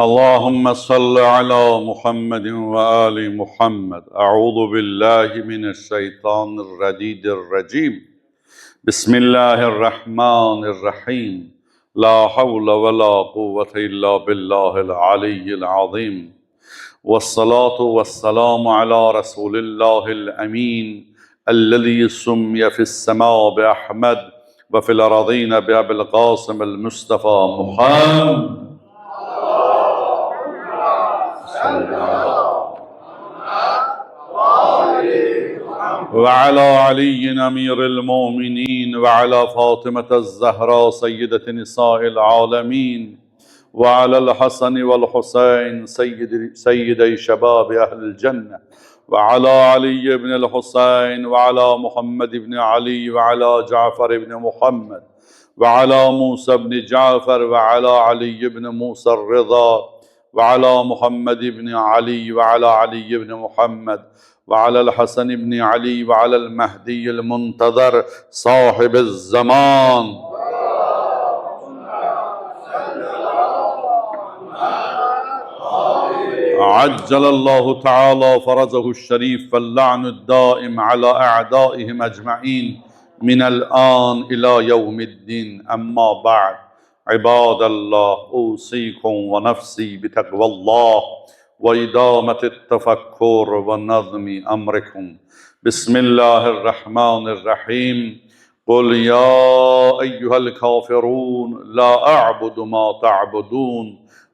اللهم صل على محمد وآل محمد. أعوذ بالله من الشيطان الرجيم. بسم الله الرحمن الرحيم. لا حول ولا قوة إلا بالله العلي العظيم. والصلاة والسلام على رسول الله الأمين الذي سمي في السماء بأحمد وفي الأرضين بأبي القاسم المصطفى محمد وعلى علي أمير المؤمنين وعلى فاطمة الزهراء سيدة نساء العالمين وعلى الحسن والحسين سيدي شباب أهل الجنة وعلى علي بن الحسين وعلى محمد بن علي وعلى جعفر بن محمد وعلى موسى بن جعفر وعلى علي بن موسى الرضا وعلى محمد بن علي وعلى علي بن محمد وعلى الحسن بن علي وعلى المهدي المنتظر صاحب الزمان عجل الله تعالى فرجه الشريف واللعن الدائم على أعدائهم أجمعين من الآن إلى يوم الدين. أما بعد، عباد الله، أوصيكم ونفسي بتقوى الله وإدامة التفكر ونظم أمركم. بسم الله الرحمن الرحيم. قل يا أيها الكافرون لا أعبد ما تعبدون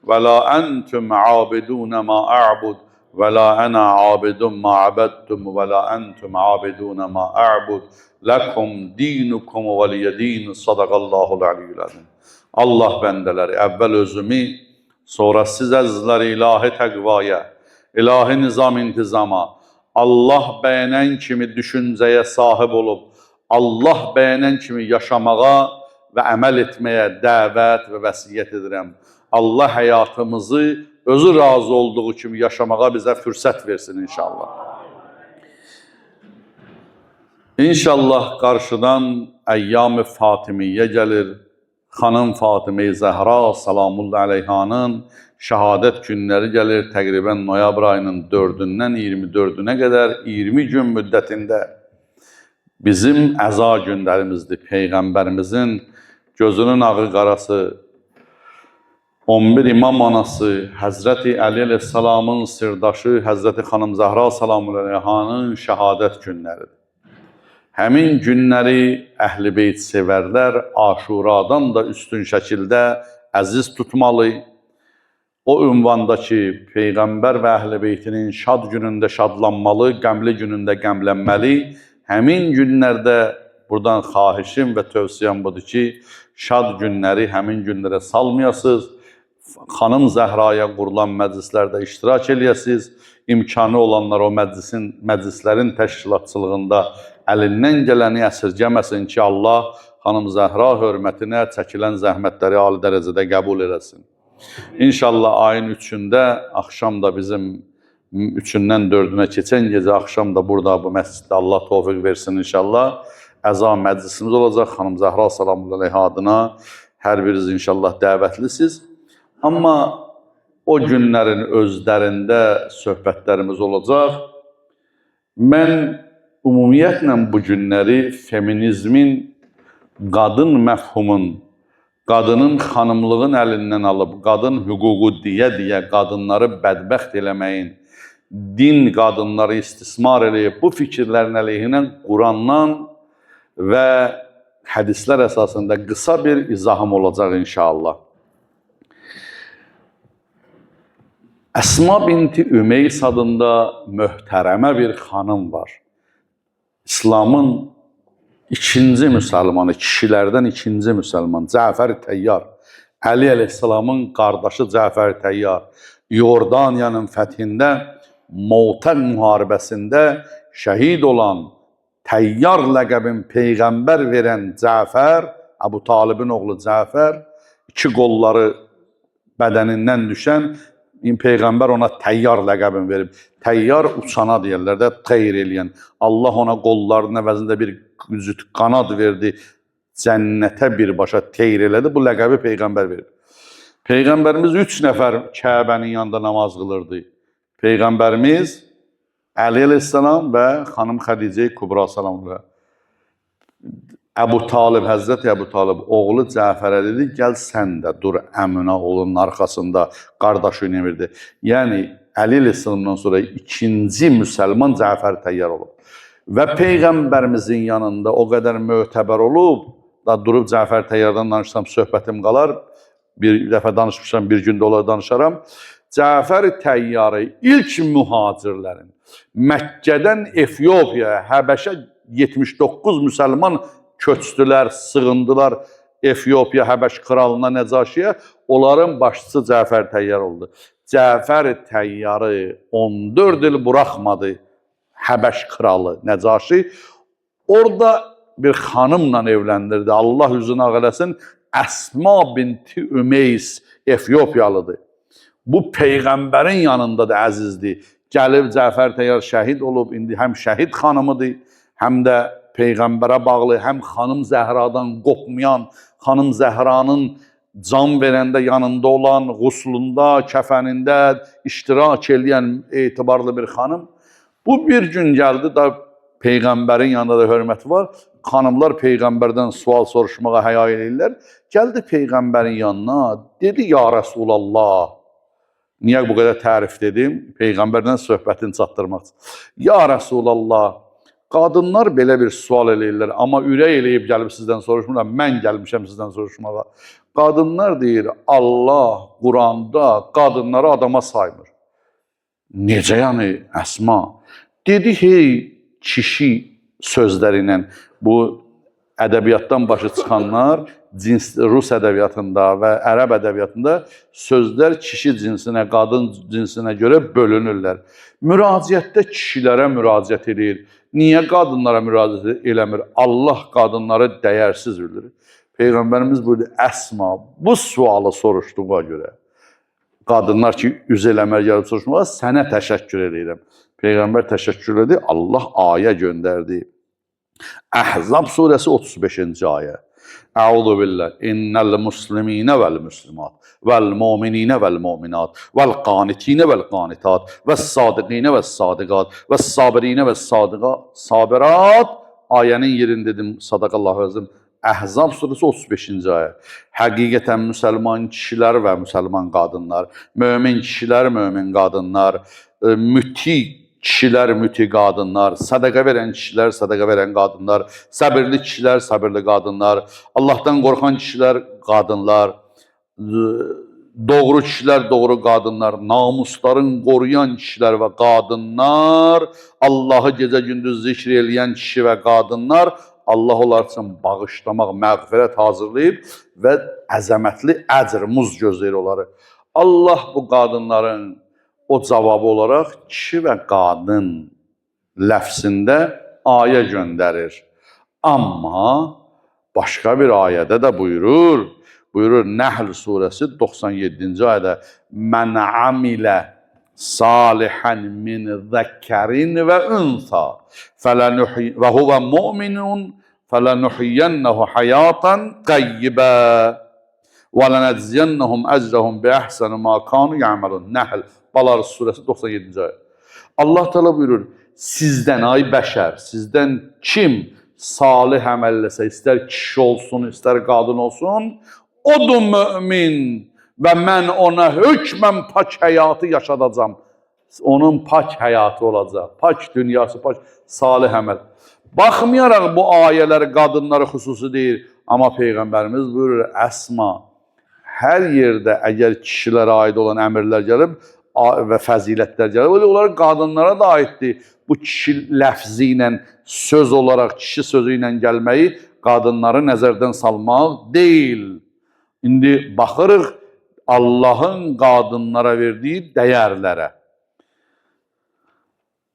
ولا أنتم عابدون ما أعبد ولا أنا عابد ما عبدتم ولا أنتم عابدون ما أعبد لكم دينكم ولي دين. Sadaqallahul aliyyul azim. Allah bəndələri, əvvəl özümü, sonra siz əzizləri ilahi təqvaya, ilahi nizam intizama, Allah bəyənən kimi düşüncəyə sahib olub, Allah bəyənən kimi yaşamağa və əməl etməyə dəvət və vəsiyyət edirəm. Allah həyatımızı özü razı olduğu kimi yaşamağa bizə fürsət versin inşallah. İnşallah qarşıdan Əyyam-ı Fatimiyyə gəlir. Xanım Fatimə-i Zəhra salamullahi aleyhanın şəhadət günləri gəlir. Təqribən noyabr ayının 4-dən 24-ünə qədər 20 gün müddətində bizim əza günlərimizdir. Peyğəmbərimizin gözünün ağı qarası 11 imam anası Həzrəti Əli əleyhissalamın sirdaşı Həzrəti Xanım Zəhra salamullahi aleyhanın şəhadət günləridir. Həmin günləri Əhl-i Beyt sevərlər Aşuradan da üstün şəkildə əziz tutmalı. O ünvanda ki, Peyğəmbər və Əhl-i Beytinin şad günündə şadlanmalı, qəmli günündə qəmlənməli. Həmin günlərdə buradan xahişim və tövsiyəm budur ki, şad günləri həmin günlərə salmayasınız. Xanım Zəhraya qurulan məclislərdə iştirak eləyəsiniz. İmkanı olanlar o məclislərin təşkilatçılığında əlindən gələni əsirgəməsin ki, Allah Xanım Zəhra hörmətinə çəkilən zəhmətləri ali dərəcədə qəbul eləsin. İnşallah ayın 3-də, axşam da bizim 3-dən 4-ünə keçən gecə axşam da burada bu məsciddə Allah tövfiq versin inşallah. Əza məclisimiz olacaq. Xanım Zəhra salamullahi aleyha adına hər biriniz inşallah dəvətlisiniz. Amma o günlərin özlərində söhbətlərimiz olacaq. Mən ümumiyyətlə bu günləri feminizmin, qadın məfhumun, qadının xanımlığın əlindən alıb, qadın hüququ deyə qadınları bədbəxt eləməyin, din qadınları istismar eləyib, bu fikirlərin əleyhinə Qurandan və hədislər əsasında qısa bir izahım olacaq inşallah. Əsma binti Ümeys adında möhtərəmə bir xanım var. İslamın ikinci müsəlmanı, kişilərdən ikinci müsəlman, Cəfər Təyyar, Əli əleyhissalamın qardaşı Cəfər Təyyar, Yordaniyanın fəthində, Motəq müharibəsində şəhid olan, Təyyar ləqəbin Peyğəmbər verən Cəfər, Əbu Talibin oğlu Cəfər, iki qolları bədənindən düşən, Peyğəmbər ona Təyyar ləqəbini verib. Təyyar uçana deyirlər də, teyr eləyən. Allah ona qollarının əvəzində bir qanad verdi, cənnətə birbaşa teyr elədi. Bu ləqəbi Peyğəmbər verib. Peyğəmbərimiz 3 nəfər Kəbənin yanında namaz qılırdı. Peyğəmbərimiz Əli əleyhissalam və xanım Xədicə Kubra salamlar. Əbu Talib, Həzrəti Əbu Talib oğlu Cəfərə dedi, gəl sən də dur əminə oğlunun arxasında, qardaşı ilə verdi. Yəni, Əli əleyhissalamdan sonra ikinci müsəlman Cəfər təyyar olub. Və Peyğəmbərimizin yanında o qədər mötəbər olub, da durub Cəfər təyyardan danışsam söhbətim qalar, bir dəfə danışmışam, bir gündə olar danışaram. Cəfər təyyarı ilk mühacirlərin Məkkədən Efiyopiyaya, Həbəşə 79 müsəlman köçdülər, sığındılar Efiyopiya, Həbəş kralına, Nəcaşiyə. Onların başçısı Cəfər təyyar oldu. Cəfər təyyarı 14 il buraxmadı Həbəş kralı Nəcaşi. Orada bir xanımla evləndirdi. Allah üzünü ağ eləsin. Əsma binti Ümeys Efiyopiyalıdır. Bu Peyğəmbərin yanındadır, əzizdir. Gəlib Cəfər təyyar şəhid olub, indi həm şəhid xanımıdır, həm də Peyğəmbərə bağlı, həm xanım Zəhradan qopmayan, xanım Zəhranın can verəndə yanında olan, quslunda, kəfənində iştirak edən etibarlı bir xanım. Bu bir gün gəldi da Peyğəmbərin yanında da hörməti var. Xanımlar Peyğəmbərdən sual soruşmağa həya edirlər. Gəldi Peyğəmbərin yanına, dedi, ya Rəsulallah, niyə bu qədər tərif dedim? Peyğəmbərdən söhbətini çatdırmaq üçün. Ya Rəsulallah, qadınlar belə bir sual eləyirlər, amma ürək eləyib gəlib sizdən soruşmurlar, mən gəlmişəm sizdən soruşmağa. Qadınlar deyir, Allah Quranda qadınları adama saymır. Necə yəni Əsma? Dedi, hey, kişi sözləri ilə bu ədəbiyyatdan başı çıxanlar, Rus ədəbiyyatında və ərəb ədəbiyyatında sözlər kişi cinsinə, qadın cinsinə görə bölünürlər. Müraciətdə kişilərə müraciət edir. Niyə qadınlara müraciət eləmir? Allah qadınları dəyərsiz bilir. Peyğəmbərimiz buyurdu, Əsma, bu sualı soruşduğuna görə, qadınlar ki, üz eləmər gəlib soruşmağa, sənə təşəkkür edirəm. Peyğəmbər təşəkkür edir, Allah ayə göndərdi. Əhzab surəsi 35-ci ayə. Əuzu billah. İnnel musliminə vəl muslimat vəl mu'minina vəl mu'minat vəl qanitina vəl qanitat vəs sadiqina vəs sadiqat vəs sabirinə vəs sabirat. Ayənin yerini dedim, sadaqallahu əzim. Əhzab surəsi 35-ci ayə. Həqiqətən müsəlman kişilər və müsəlman qadınlar, mömin kişilər, mömin qadınlar, müti kişilər, müti qadınlar, sədaqə verən kişilər, sədaqə verən qadınlar, səbirli kişilər, səbirli qadınlar, Allahdan qorxan kişilər, qadınlar, doğru kişilər, doğru qadınlar, namusların qoruyan kişilər və qadınlar, Allahı gecə-gündüz zikr eləyən kişi və qadınlar, Allah onlar üçün bağışlamaq, məğfirət hazırlayıb və əzəmətli əcr, muz gözləyir onları. Allah bu qadınların o cavabı olaraq kişi və qadın ləfsində ayə göndərir. Amma başqa bir ayədə də buyurur Nəhl surəsi 97-ci ayədə Mən amilə salihən min zəkərin və ünsa və huvə mu'minun fələnuhiyyənnəhu həyatan qəyyibə və lənəcziyənnəhum əcrəhum biəhsəni ma kanu yəməlun. Nəhl Balar surəsi 97-ci ayə. Allah təala buyurur, sizdən ay bəşər, sizdən kim salih əməlləsə, istər kişi olsun, istər qadın olsun, odur mömin və mən ona hökmən pak həyatı yaşadacam. Onun pak həyatı olacaq, pak dünyası, pak salih əməl. Baxmayaraq bu ayələr qadınları xüsusi deyir, amma Peyğəmbərimiz buyurur, Əsma, hər yerdə əgər kişilərə aid olan əmrlər gəlib, və fəzilətlər gəlir. Onlar qadınlara da aiddir. Bu kişi ləfzi ilə, söz olaraq, kişi sözü ilə gəlməyi qadınları nəzərdən salmaq deyil. İndi baxırıq Allahın qadınlara verdiyi dəyərlərə.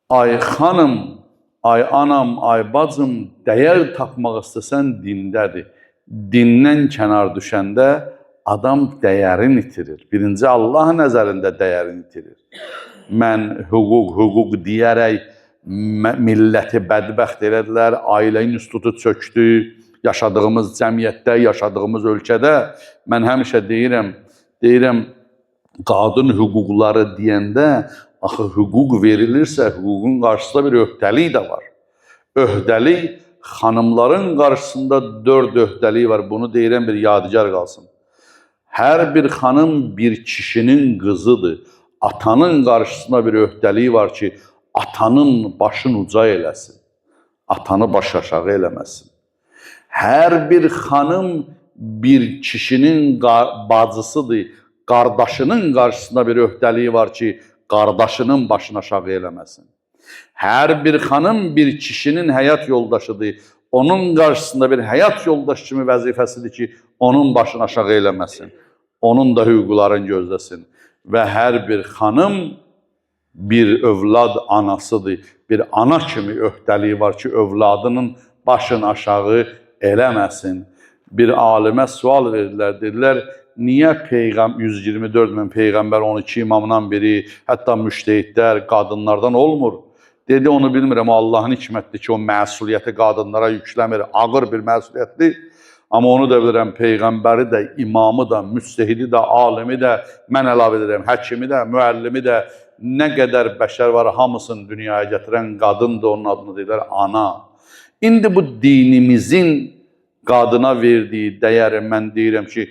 Ay xanım, ay anam, ay bacım, dəyər tapmaq istəsən dindədir. Dindən kənar düşəndə adam dəyərini itirir. Birinci Allah nəzərində dəyərini itirir. Mən hüquq deyərək milləti bədbəxt elədilər, ailə institutu çökdü, yaşadığımız cəmiyyətdə, yaşadığımız ölkədə. Mən həmişə deyirəm, deyirəm, qadın hüquqları deyəndə, axı hüquq verilirsə, hüququn qarşısında bir öhdəlik də var. Öhdəlik, xanımların qarşısında 4 öhdəlik var. Bunu deyirəm, bir yadigar qalsın. Hər bir xanım bir kişinin qızıdır. Atanın qarşısında bir öhdəliyi var ki, atanın başını uca eləsin. Atanı baş aşağı eləməsin. Hər bir xanım bir kişinin bacısıdır. Qardaşının qarşısında bir öhdəliyi var ki, qardaşının başını aşağı eləməsin. Hər bir xanım bir kişinin həyat yoldaşıdır. Onun qarşısında bir həyat yoldaşı kimi vəzifəsidir ki, onun başını aşağı eləməsin. Onun da hüquqlarını gözləsin. Və hər bir xanım bir övlad anasıdır. Bir ana kimi öhdəliyi var ki, övladının başını aşağı eləməsin. Bir alimə sual verdilər, dedilər, niyə 124 min Peyğəmbər, 12 imamdan biri, hətta müştehidlər qadınlardan olmur? Dedi, onu bilmirəm, Allahın hikmətdir ki, o məsuliyyəti qadınlara yükləmir, ağır bir məsuliyyətdir. Amma onu da bilirəm, Peyğəmbəri də, imamı da, müstehidi də, alimi də, mən əlavə edirəm, həkimi də, müəllimi də, nə qədər bəşər var, hamısını dünyaya gətirən qadındır, onun adını deyirlər, ana. İndi bu dinimizin qadına verdiyi dəyəri mən deyirəm ki,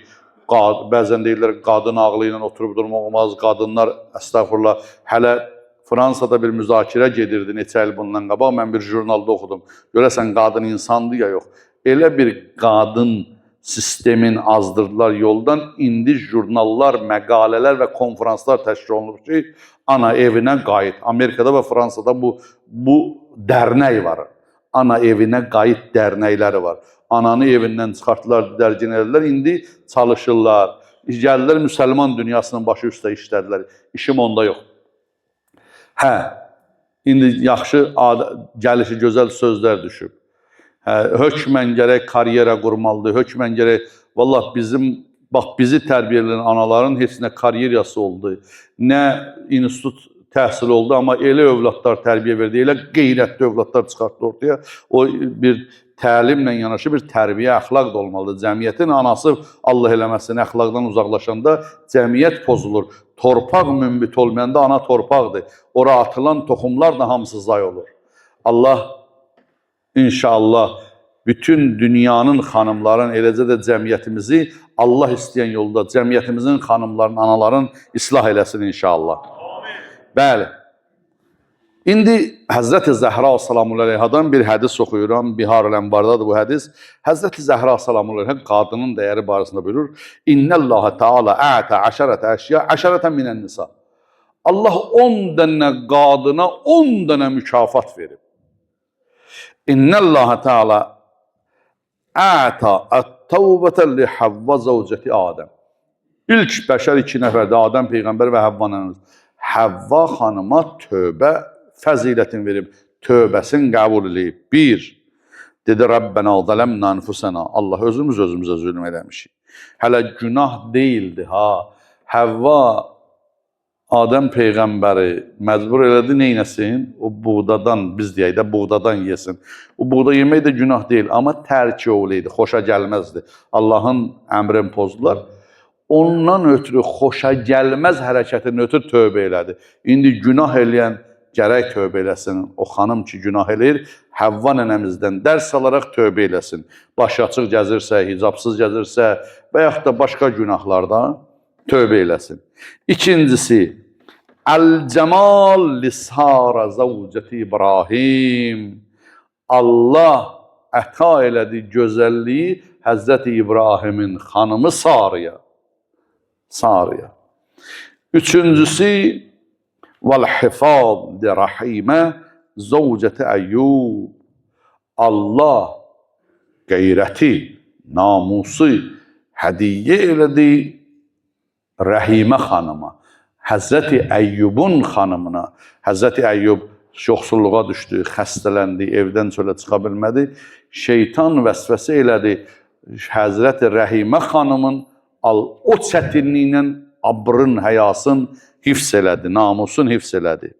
bəzən deyirlər, qadın ağlı ilə oturub durmaq olmaz, qadınlar, əstəğfurullah, hələ Fransada bir müzakirə gedirdi neçə il bundan qabaq, mən bir jurnalda oxudum. Görəsən, qadın insandır ya yox. Elə bir qadın sistemin azdırdılar yoldan, indi jurnallar, məqalələr və konferanslar təşkil olunub ki, ana evinə qayıt. Amerikada və Fransada bu dərnək var. Ana evinə qayıt dərnəkləri var. Ananı evindən çıxartdılar, dərgin edilər, indi çalışırlar. Gəlirlər, müsəlman dünyasının başı üstə işlədilər. İşim onda yox. Hə, indi yaxşı, gəlişi gözəl sözlər düşüb. Hökmən gərək karyera qurmalıdır, hökmən gərək, vallah bizi tərbiyə edən anaların heç nə karyerası oldu, nə institut təhsil oldu, amma elə övladlar tərbiyə verdi, elə qeyrətli övladlar çıxartdı ortaya. O bir təlimlə yanaşı bir tərbiyə, əxlaq da olmalıdır. Cəmiyyətin anası Allah eləməsin, əxlaqdan uzaqlaşanda cəmiyyət pozulur. Torpaq münbit olmayanda ana torpaqdır. Ora atılan toxumlar da hamısı zay olur. Allah İnşallah bütün dünyanın xanımların, eləcə də cəmiyyətimizi Allah istəyən yolda, cəmiyyətimizin xanımların, anaların islah eləsin inşallah. Bəli. İndi Həzrəti Zəhra salamüəleyhadan bir hədis oxuyuram. Bihar-ül-Ənvardadır bu hədis. Həzrəti Zəhra salamüəleyha qadının dəyəri barəsində buyurur. İnnəlləhə Teala ətə əşərətə əşya əşərətən minən nisa. Allah 10 dənə qadına 10 dənə mükafat verib. İnnəlləhə Teala ətə ət-təvbətə li Havva zəvcəti Adəm. İlk bəşər 2 nəfərdə Adəm Peyğəmbər və Havvanın. Havva xanıma tövbə fəzilətini verib, tövbəsini qəbul edib. 1. Dedi, Rabbənə zələmnə anfusənə. Allah, özümüzə zülm eləmişik. Hələ günah deyildi, ha. Havva Adəm Peyğəmbəri məcbur elədi, neynəsin? O buğdadan, biz deyək də, buğdadan yesin. O buğda yemək də günah deyil, amma tərki oğlu idi, xoşa gəlməzdi. Allahın əmrini pozdular. Ondan ötürü xoşa gəlməz hərəkətin ötürü tövbə elədi. İndi günah eləyən gərək tövbə eləsin. O xanım ki, günah eləyir, Həvva nənəmizdən dərs alaraq tövbə eləsin. Başı açıq gəzirsə, hicabsız gəzirsə və yaxud da başqa günahlarda tövbə eləsin. İkincisi, Əl-Cəmal Lisara Zəvcəti İbrahim. Allah əta elədi gözəlliyi Həzrəti İbrahimin xanımı Sarıya. Üçüncüsü, Vəl-Hifad Rəhimə Zəvcəti Əyyub. Allah qeyrəti, namusu hədiyyə elədi Rəhimə xanıma, Həzrəti Əyyubun xanımına. Həzrəti Əyyub yoxsulluğa düşdü, xəstələndi, evdən çölə çıxa bilmədi. Şeytan vəsvəsə elədi Həzrəti Rəhimə xanımın o çətinliklə abrın, həyasın hifz elədi, namusun hifz elədi.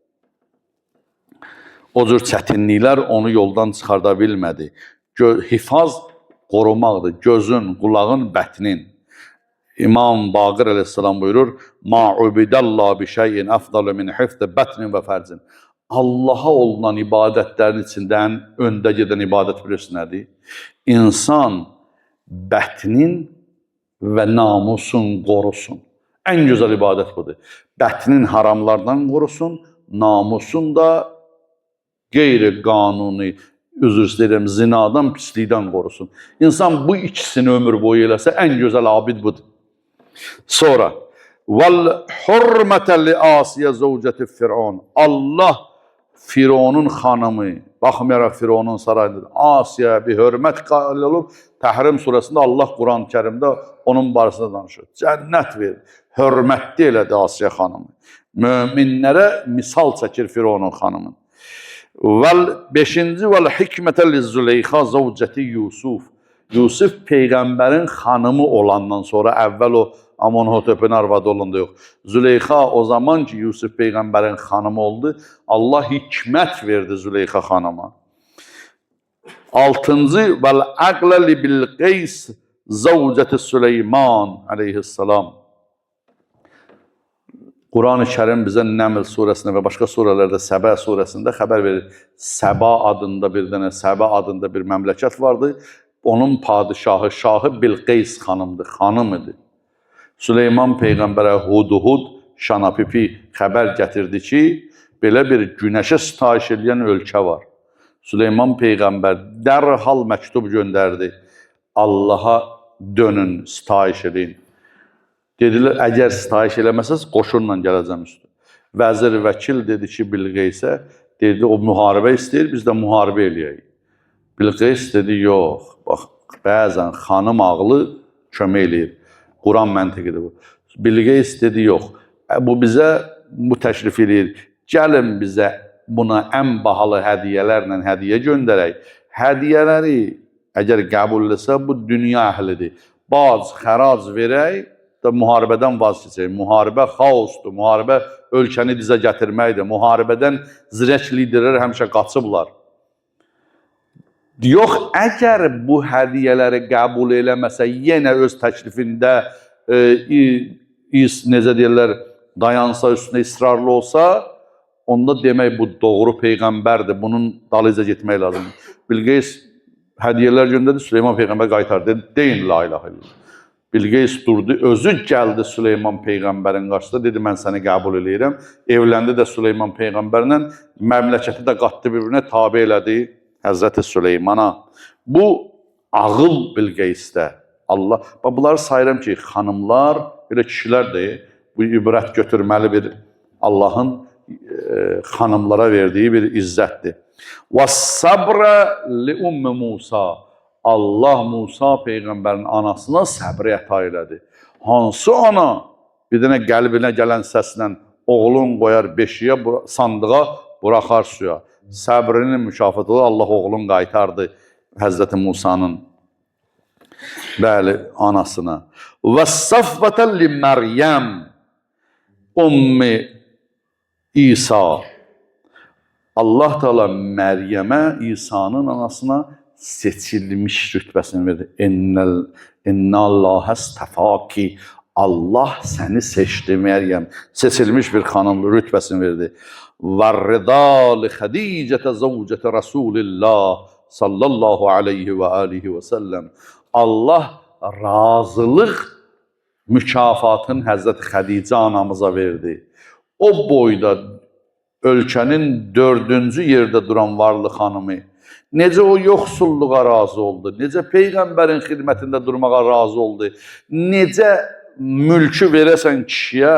O cür çətinliklər onu yoldan çıxarda bilmədi. Hifaz qorumaqdır, gözün, qulağın, bətnin. İmam Baqir əleyhissalam buyurur: "Ma ubidallah bi şeyin afdalu min hifz batnin və fərzin." Allaha olunan ibadətlərin içində ən öndə gedən ibadət bilirsiniz nədir? İnsan bətnin və namusun qorusun. Ən gözəl ibadət budur. Bətnin haramlardan qorusun, namusun da qeyri-qanuni, üzr istəyirəm, zinadan, pislikdən qorusun. İnsan bu ikisini ömür boyu eləsə, ən gözəl abid budur. Sonra vel hurmeten li Asiye zevceti Firavun. Allah Firavunun xanımı, baxmayaraq Firavunun sarayında Asiye bir hörmət qail olub. Təhrim surəsində Allah Quran-Kərimdə onun barəsində danışır. Cənnət verir, hörmətli elədi Asiye xanımı. Möminlərə misal çəkir Firavunun xanımı. Vel 5-ci vel hikmeten li Züleyxa zevceti Yusuf. Yusuf peyğəmbərin xanımı olandan sonra əvvəl o Amonhotepin arvadı olanda yox. Züleyxa o zaman ki Yusuf peyğəmbərin xanımı oldu, Allah hikmət verdi Züleyxa xanıma. 6-cı vel aqla li Bilqeys zevceti Süleyman aleyhissalam. Quran-ı Kərim bizə Nəml surəsində və başqa surələrdə Səbə surəsində xəbər verir. Səba adında bir məmləkət vardı. Onun padişahı, şahı Bilqeys xanımdır, xanım idi. Süleyman peyğəmbərə Hudhud, Şanapipi xəbər gətirdi ki, belə bir günəşə sitayiş edən ölkə var. Süleyman peyğəmbər dərhal məktub göndərdi. Allaha dönün, sitayiş edin. Dedilər, əgər sitayiş eləməsəz, qoşunla gələcəm üstü. Vəzir vəkil dedi ki, Bilqeysə, dedi, o müharibə istəyir, biz də müharibə eləyək. Bilqeys dedi, yox, bax, bəzən xanım ağlı kömək eləyir. Quran məntiqidir bu. Bilqeys dedi, yox, bu bizə bu təşrif eləyir. Gəlin bizə buna ən bahalı hədiyələrlə hədiyə göndərək. Hədiyələri əgər qəbulləsə, bu dünya əhlidir. Bac, xərac verək, da müharibədən vaz keçək. Müharibə xaosdur, müharibə ölkəni dizə gətirməkdir. Müharibədən zirək liderlər həmişə qaçıblar. Yox, əgər bu hədiyələri qəbul eləməsə, yenə öz təklifində necə deyirlər, dayansa, üstünə israrlı olsa, onda demək bu doğru peyğəmbərdir, bunun dalıca getmək lazımdır. Bilqeys hədiyələr göndərdi, Süleyman peyğəmbər qaytardı, deyin la ilahe illallah. Bilqeys durdu, özü gəldi Süleyman peyğəmbərin qarşısında, dedi, mən səni qəbul eləyirəm. Evləndi də Süleyman peyğəmbərlə, məmləkəti də qatdı bir-birinə, tabi elədi Həzrəti Süleymana. Bu ağıl Bilqeysdə. Allah, bunları sayıram ki, xanımlar, belə kişilər də bu ibrət götürməli bir Allahın xanımlara verdiyi bir izzətdir. وَالصَّبْرَ لِأُمِّ Musa. Allah Musa peyğəmbərin anasına səbri əta elədi. Hansı ana bir dənə qəlbinə gələn səslə oğlun qoyar beşiyə, sandığa, buraxar suya. Səbrinin mükafatı Allah oğlun qaytardı Həzrəti Musanın anasına. وَالصَّفَّةَ لِمَرْيَمْ Ummi İsa. Allah Teala Məryəmə, İsa'nın anasına seçilmiş rütbəsini verdi. İnna Allahə istəfaki. Allah səni seçdi Məryəm. Seçilmiş bir xanım rütbəsini verdi. وَالرِّضَى لِخَدِيجَةَ زَوْجَةَ رَسُولِ اللّٰهِ sallallahu aleyhi və alihi və səlləm. Allah razılıq mükafatını Həzrət Xədicə anamıza verdi. O boyda ölkənin 4-cü yerdə duran varlı xanımı, necə o yoxsulluğa razı oldu, necə Peyğəmbərin xidmətində durmağa razı oldu, necə mülkü verəsən kişiyə,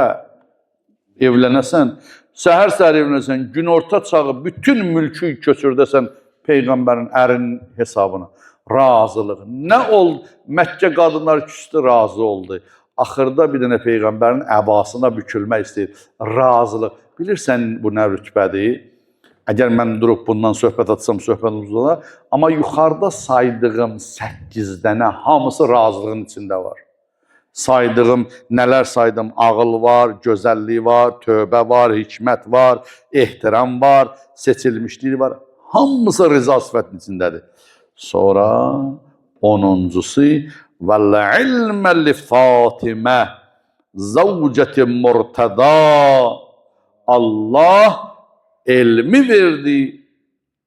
evlənəsən, səhər-səhər evlənəsən, günorta çağı bütün mülkü köçürdəsən Peyğəmbərin ərinin hesabına. Razılıq. Nə oldu? Məkkə qadınlar küstü, razı oldu. Axırda bir dənə Peyğəmbərin əbasına bükülmək istəyir. Razılıq. Bilirsən bu nə rütbədir? Əgər mən durub bundan söhbət atsam, söhbətimiz olar. Amma yuxarıda saydığım 8 dənə hamısı razılığın içində var. Saydığım, nələr saydım? Ağıl var, gözəllik var, tövbə var, hikmət var, ehtiram var, seçilmişlik var. Hamısı rıza sifətinin içindədir. Sonra 10-uncusu وَالْعِلْمَ لِفَاتِمَةِ زَوْجَةِ مُرْتَضَى. Allah elmi verdi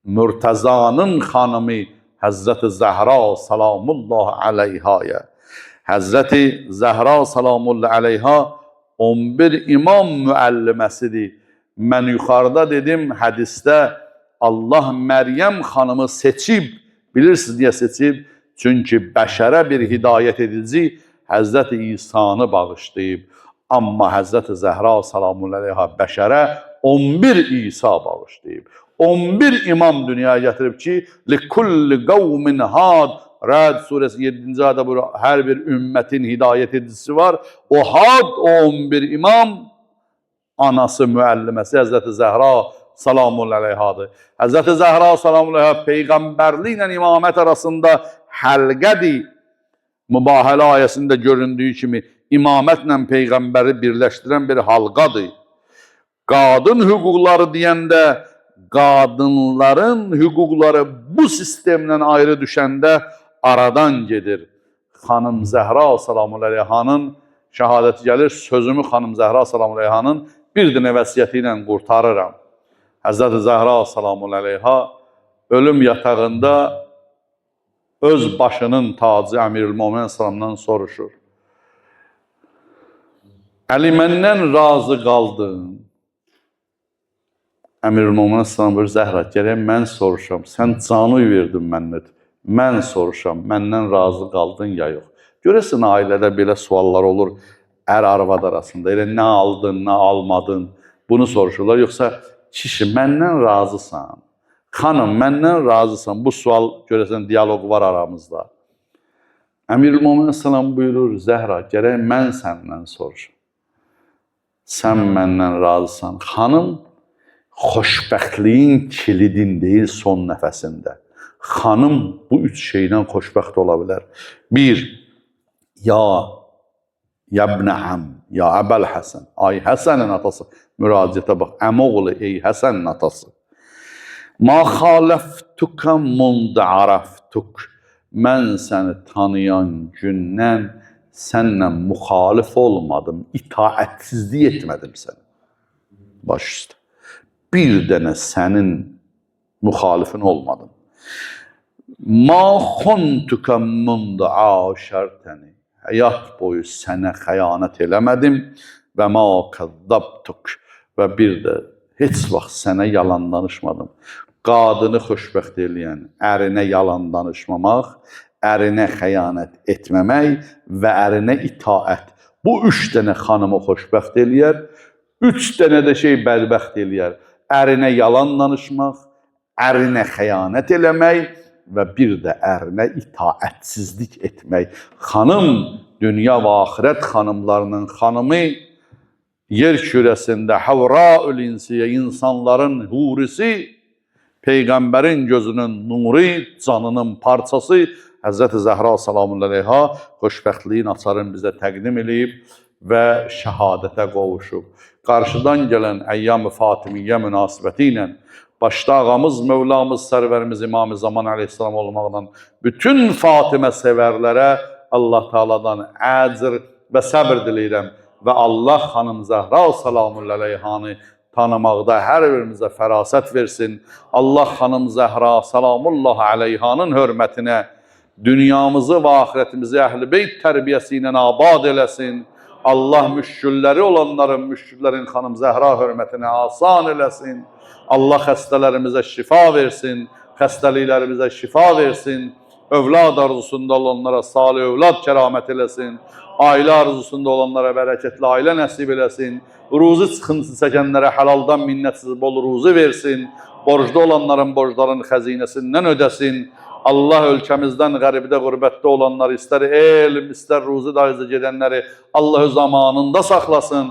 Mürteza'nın hanımı Hazreti Zehra salamullah aleyhaya. Hazreti Zehra salamullah aleyha 11 imam müəlliməsidir. Mən yuxarıda dedim hədisdə Allah Məryəm xanımı seçib, bilirsiniz niyə seçib? Çünki bəşərə bir hidayət edici Həzrəti İsa'nı bağışlayıb. Amma Həzrəti Zəhra salamullah aleyha bəşərə 11 İsa bağışlayıb. 11 imam dünyaya gətirib ki, لِكُلِّ قَوْمٍ had. Rəd surəsi 7-ci ayədə bu hər bir ümmətin hidayət edicisi var. O had, o 11 imam anası müəlliməsi Həzrəti Zəhra salamullah aleyhadır. Həzrəti Zəhra salamullah aleyha peyğəmbərliklə ilə imamət arasında həlqədir. Mübahilə ayəsində göründüyü kimi imamətlə peyğəmbəri birləşdirən bir halqadır. Qadın hüquqları deyəndə qadınların hüquqları bu sistemlə ayrı düşəndə aradan gedir. Xanım Zəhra salamullah aleyhanın şəhadəti gəlir, sözümü xanım Zəhra salamullah aleyhanın bir dənə vəsiyyəti ilə qurtarıram. Həzrəti Zəhra salamullah aleyha ölüm yatağında öz başının tacı Əmirül-Möminin salamdan soruşur. Əli məndən razı qaldın. Əmirül-Möminin salam buyur, Zəhra, gərək mən soruşam, sən canı verdin məndən. Mən soruşam, məndən razı qaldın ya yox. Görəsən, ailədə belə suallar olur, ər-arvad arasında. Elə nə aldın, nə almadın, bunu soruşurlar. Yoxsa, kişi, məndən razısan, xanım, məndən razısan. Bu sual, görəsən, diyaloq var aramızda. Əmirül-Möminin salam buyurur, Zəhra, gərək mən səndən soruşam. Sən məndən razısan. Xanım, xoşbəxtliyin kilidin deyil son nəfəsində. Xanım bu üç şeydən xoşbəxt ola bilər. Bir, ya yəbnəm, ya Əbəl Həsən, ay Həsənin atası, müraciətə bax, əmoğlu, ey Həsənin atası. Ma xaləftukə mundu ərəftuk, mən səni tanıyan gündən sənlə müxalif olmadım, itaətsizlik etmədim səni. Baş üstə. Bir dənə sənin müxalifin olmadım. Ma xuntukə mundu aşərtəni, həyat boyu sənə xəyanət eləmədim və ma kəzzabtuk və bir də heç vaxt sənə yalan danışmadım. Qadını xoşbəxt eləyən, ərinə yalan danışmamaq, ərinə xəyanət etməmək və ərinə itaət. Bu üç dənə xanımı xoşbəxt eləyər, üç dənə də şey bədbəxt eləyər. Ərinə yalan danışmaq, ərinə xəyanət eləmək və bir də ərinə itaətsizlik etmək. Xanım, dünya və axirət xanımlarının xanımı, yer kürəsində Havraül İnsiyə, insanların hurisi, Peyğəmbərin gözünün nuru, canının parçası, Həzrəti Zəhra salamullah aleyha xoşbəxtliyin açarını bizə təqdim edib və şəhadətə qovuşub. Qarşıdan gələn Əyyam-ı Fatimiyyə münasibəti ilə başda ağamız, Mövlamız, Sərvərimiz İmam-ı Zaman aleyhissalam olmaqla bütün Fatimə sevərlərə Allah Teala'dan əcr və səbr diləyirəm və Allah xanım Zəhra salamullah aleyhanı tanımaqda hər birimizə fərasət versin. Allah xanım Zəhra salamullah aleyhanın hörmətinə dünyamızı və axirətimizi Əhl-i Beyt tərbiyəsi ilə abad eləsin. Allah müşkülləri olanların, müşküllərin xanım Zəhra hörmətinə asan eləsin. Allah xəstələrimizə şifa versin, xəstəliklərimizə şifa versin. Övlad arzusunda olanlara salih övlad kəramət eləsin. Ailə arzusunda olanlara bərəkətli ailə nəsib eləsin. Ruzi sıxıntısı çəkənlərə həlaldan minnətsiz bol ruzi versin. Borcda olanların borcların xəzinəsindən ödəsin. Allah ölkəmizdən qəribdə, qürbətdə olanları, istər elm, istər ruzi daizə gedənləri Allah öz amanında saxlasın.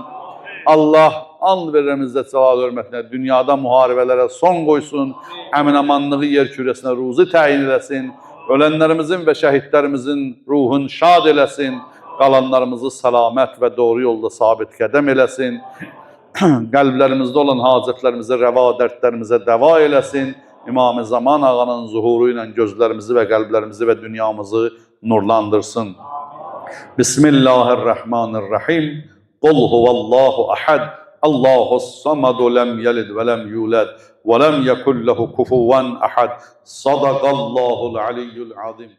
Allah and verirəm İzzət Cəlal hörmətinə, dünyada müharibələrə son qoysun, əmin-amanlığı yer kürəsinə ruzi təyin eləsin, ölənlərimizin və şəhidlərimizin ruhun şad eləsin, qalanlarımızı səlamət və doğru yolda sabit qədəm eləsin, qəlblərimizdə olan hacətlərimizi, rəva dərdlərimizə dəva eləsin, İmam-ı Zaman ağanın zuhuru ilə gözlərimizi və qəlblərimizi və dünyamızı nurlandırsın. Bismillahirrahmanirrahim. Qul huvallahu ahad. Allahus samadu lem yelid ve lem yulad ve lem yekul lehu kufuven ahad. Sadakallahul aliyyul azim.